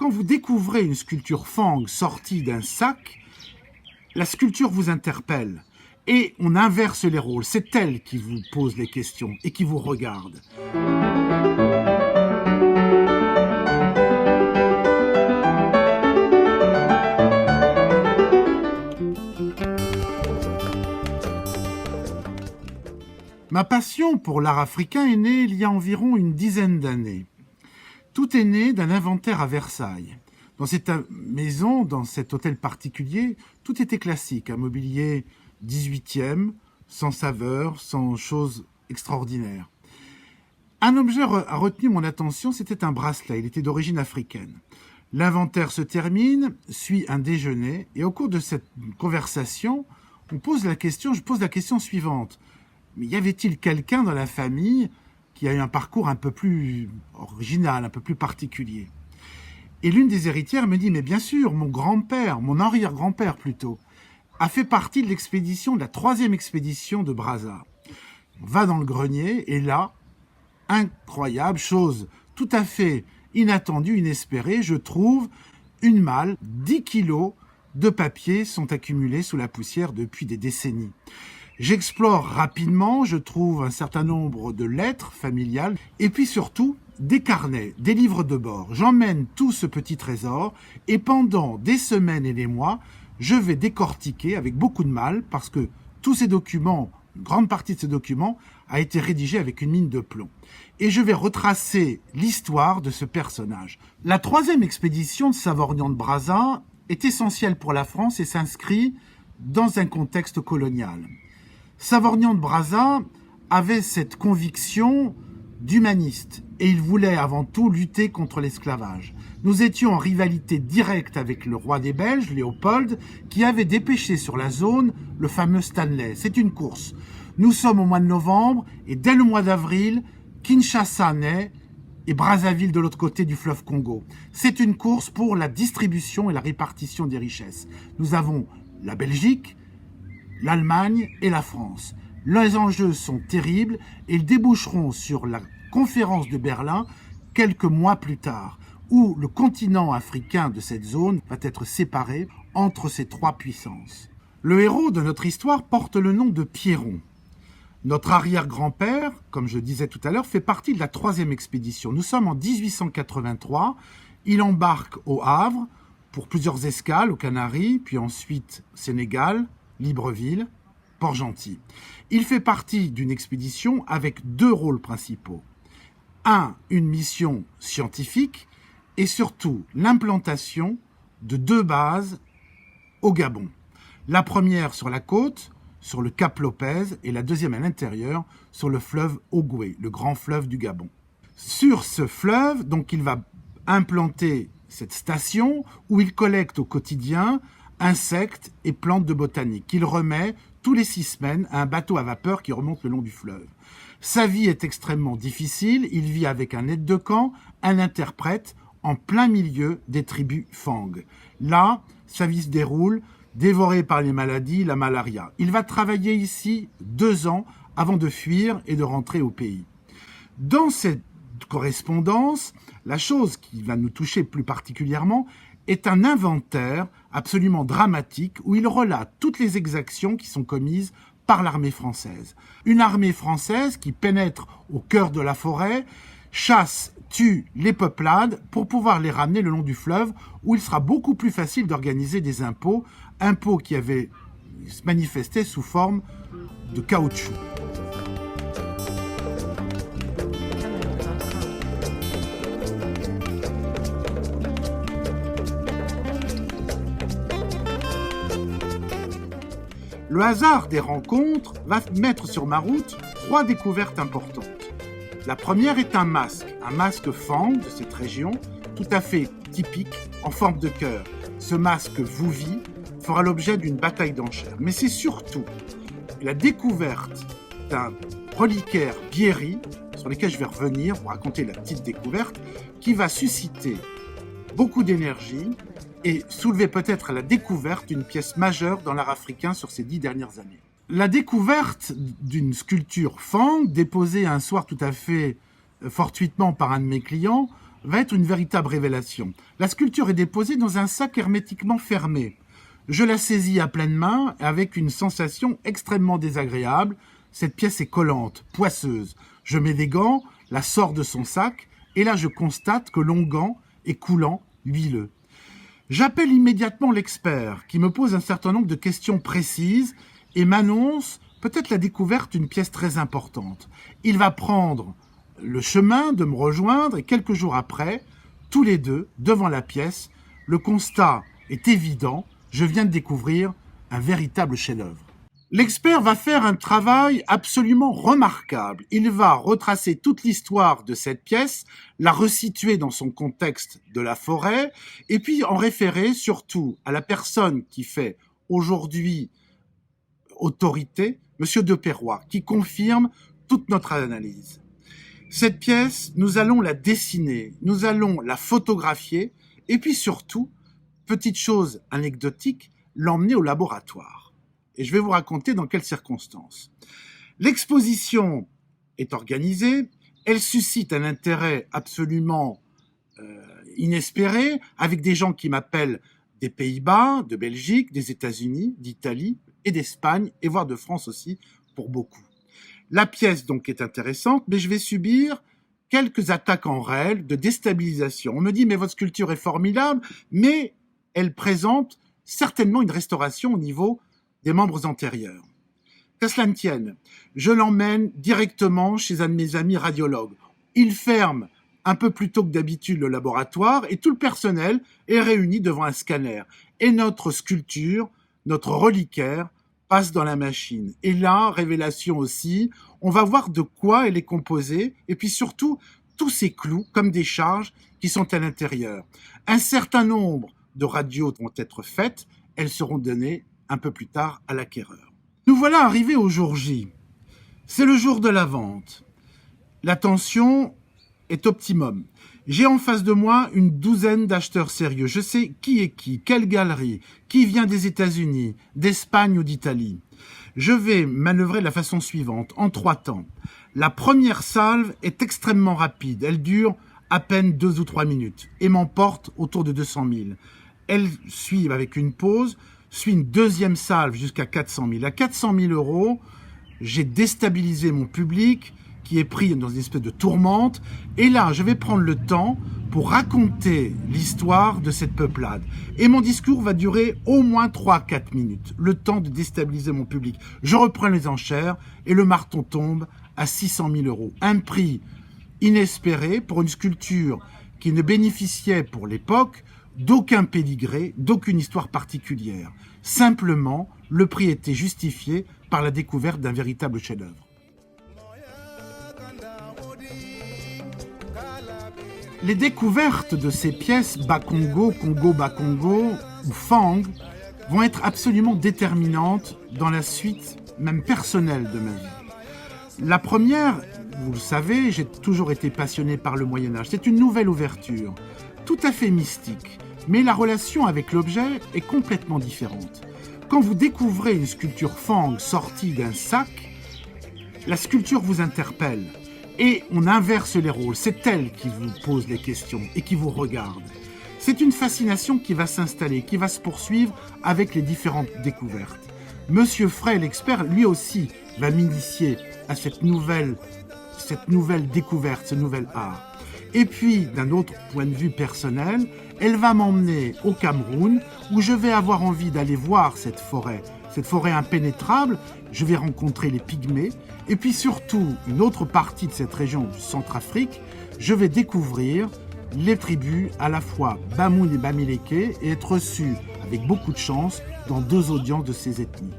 Quand vous découvrez une sculpture Fang sortie d'un sac, la sculpture vous interpelle et on inverse les rôles. C'est elle qui vous pose les questions et qui vous regarde. Ma passion pour l'art africain est née il y a environ une dizaine d'années. Tout est né d'un inventaire à Versailles. Dans cette maison, dans cet hôtel particulier, tout était classique, un mobilier 18e, sans saveur, sans choses extraordinaires. Un objet a retenu mon attention, c'était un bracelet, il était d'origine africaine. L'inventaire se termine, suit un déjeuner, et au cours de cette conversation, je pose la question suivante. Mais y avait-il quelqu'un dans la famille qui a eu un parcours un peu plus original, un peu plus particulier? Et l'une des héritières me dit, mais bien sûr, mon grand-père, mon arrière-grand-père plutôt, a fait partie de l'expédition, de la 3e expédition de Brazza. On va dans le grenier et là, incroyable, chose tout à fait inattendue, inespérée, je trouve une malle, 10 kilos de papier sont accumulés sous la poussière depuis des décennies. J'explore rapidement, je trouve un certain nombre de lettres familiales et puis surtout des carnets, des livres de bord. J'emmène tout ce petit trésor et pendant des semaines et des mois, je vais décortiquer avec beaucoup de mal parce que tous ces documents, une grande partie de ces documents a été rédigée avec une mine de plomb. Et je vais retracer l'histoire de ce personnage. La 3e expédition de Savorgnan de Brazza est essentielle pour la France et s'inscrit dans un contexte colonial. Savorgnan de Brazza avait cette conviction d'humaniste et il voulait avant tout lutter contre l'esclavage. Nous étions en rivalité directe avec le roi des Belges, Léopold, qui avait dépêché sur la zone le fameux Stanley. C'est une course. Nous sommes au mois de novembre et dès le mois d'avril, Kinshasa naît et Brazzaville de l'autre côté du fleuve Congo. C'est une course pour la distribution et la répartition des richesses. Nous avons la Belgique, l'Allemagne et la France. Les enjeux sont terribles et ils déboucheront sur la conférence de Berlin quelques mois plus tard, où le continent africain de cette zone va être séparé entre ces 3 puissances. Le héros de notre histoire porte le nom de Pierron. Notre arrière-grand-père, comme je disais tout à l'heure, fait partie de la 3e expédition. Nous sommes en 1883, il embarque au Havre pour plusieurs escales aux Canaries, puis ensuite Sénégal, Libreville, Port-Gentil. Il fait partie d'une expédition avec 2 rôles principaux. Une mission scientifique et surtout l'implantation de 2 bases au Gabon. La première sur la côte, sur le Cap Lopez, et la deuxième à l'intérieur, sur le fleuve Ogooué, le grand fleuve du Gabon. Sur ce fleuve, donc, il va implanter cette station où il collecte au quotidien insectes et plantes de botanique qu'il remet tous les 6 semaines à un bateau à vapeur qui remonte le long du fleuve. Sa vie est extrêmement difficile, il vit avec un aide de camp, un interprète, en plein milieu des tribus Fang. Là, sa vie se déroule, dévoré par les maladies, la malaria. Il va travailler ici 2 ans avant de fuir et de rentrer au pays. Dans cette correspondance, la chose qui va nous toucher plus particulièrement est un inventaire absolument dramatique où il relate toutes les exactions qui sont commises par l'armée française. Une armée française qui pénètre au cœur de la forêt, chasse, tue les peuplades pour pouvoir les ramener le long du fleuve où il sera beaucoup plus facile d'organiser des impôts qui avaient se manifesté sous forme de caoutchouc. Le hasard des rencontres va mettre sur ma route 3 découvertes importantes. La première est un masque Fang de cette région, tout à fait typique, en forme de cœur. Ce masque Vouvi fera l'objet d'une bataille d'enchères. Mais c'est surtout la découverte d'un reliquaire Biéri, sur lequel je vais revenir pour raconter la petite découverte, qui va susciter beaucoup d'énergie et soulever peut-être la découverte d'une pièce majeure dans l'art africain sur ces 10 dernières années. La découverte d'une sculpture Fang, déposée un soir tout à fait fortuitement par un de mes clients, va être une véritable révélation. La sculpture est déposée dans un sac hermétiquement fermé. Je la saisis à pleine main avec une sensation extrêmement désagréable. Cette pièce est collante, poisseuse. Je mets des gants, la sors de son sac, et là je constate que l'onguent est coulant, huileux. J'appelle immédiatement l'expert qui me pose un certain nombre de questions précises et m'annonce peut-être la découverte d'une pièce très importante. Il va prendre le chemin de me rejoindre et quelques jours après, tous les deux, devant la pièce, le constat est évident, je viens de découvrir un véritable chef-d'œuvre. L'expert va faire un travail absolument remarquable. Il va retracer toute l'histoire de cette pièce, la resituer dans son contexte de la forêt, et puis en référer surtout à la personne qui fait aujourd'hui autorité, M. de Perrois, qui confirme toute notre analyse. Cette pièce, nous allons la dessiner, nous allons la photographier, et puis surtout, petite chose anecdotique, l'emmener au laboratoire. Et je vais vous raconter dans quelles circonstances. L'exposition est organisée, elle suscite un intérêt absolument inespéré, avec des gens qui m'appellent des Pays-Bas, de Belgique, des États-Unis, d'Italie et d'Espagne, et voire de France aussi, pour beaucoup. La pièce donc est intéressante, mais je vais subir quelques attaques en règle de déstabilisation. On me dit, mais votre sculpture est formidable, mais elle présente certainement une restauration au niveau des membres antérieurs. Qu'à cela ne tienne, je l'emmène directement chez un de mes amis radiologues. Il ferme un peu plus tôt que d'habitude le laboratoire et tout le personnel est réuni devant un scanner. Et notre sculpture, notre reliquaire, passe dans la machine. Et là, révélation aussi, on va voir de quoi elle est composée et puis surtout tous ces clous comme des charges qui sont à l'intérieur. Un certain nombre de radios vont être faites, elles seront données un peu plus tard à l'acquéreur. Nous voilà arrivés au jour J. C'est le jour de la vente. La tension est optimum. J'ai en face de moi une douzaine d'acheteurs sérieux. Je sais qui est qui, quelle galerie, qui vient des États-Unis, d'Espagne ou d'Italie. Je vais manœuvrer de la façon suivante, en 3 temps. La première salve est extrêmement rapide. Elle dure à peine 2 ou 3 minutes et m'emporte autour de 200 000. Elle suit avec une pause, suit une deuxième salve jusqu'à 400 000. À 400 000 €, j'ai déstabilisé mon public qui est pris dans une espèce de tourmente. Et là, je vais prendre le temps pour raconter l'histoire de cette peuplade. Et mon discours va durer au moins 3-4 minutes, le temps de déstabiliser mon public. Je reprends les enchères et le marteau tombe à 600 000 €. Un prix inespéré pour une sculpture qui ne bénéficiait pour l'époque d'aucun pédigré, d'aucune histoire particulière. Simplement, le prix était justifié par la découverte d'un véritable chef-d'œuvre. Les découvertes de ces pièces Bakongo, Congo-Bakongo ou Fang vont être absolument déterminantes dans la suite, même personnelle, de ma vie. La première, vous le savez, j'ai toujours été passionné par le Moyen-Âge. C'est une nouvelle ouverture, tout à fait mystique, mais la relation avec l'objet est complètement différente. Quand vous découvrez une sculpture Fang sortie d'un sac, la sculpture vous interpelle et on inverse les rôles. C'est elle qui vous pose les questions et qui vous regarde. C'est une fascination qui va s'installer, qui va se poursuivre avec les différentes découvertes. Monsieur Frey, l'expert, lui aussi, va m'initier à cette nouvelle découverte, ce nouvel art. Et puis, d'un autre point de vue personnel, elle va m'emmener au Cameroun, où je vais avoir envie d'aller voir cette forêt impénétrable. Je vais rencontrer les Pygmées, et puis surtout, une autre partie de cette région du Centrafrique, je vais découvrir les tribus à la fois Bamoun et Bamileke et être reçu avec beaucoup de chance dans 2 audiences de ces ethnies.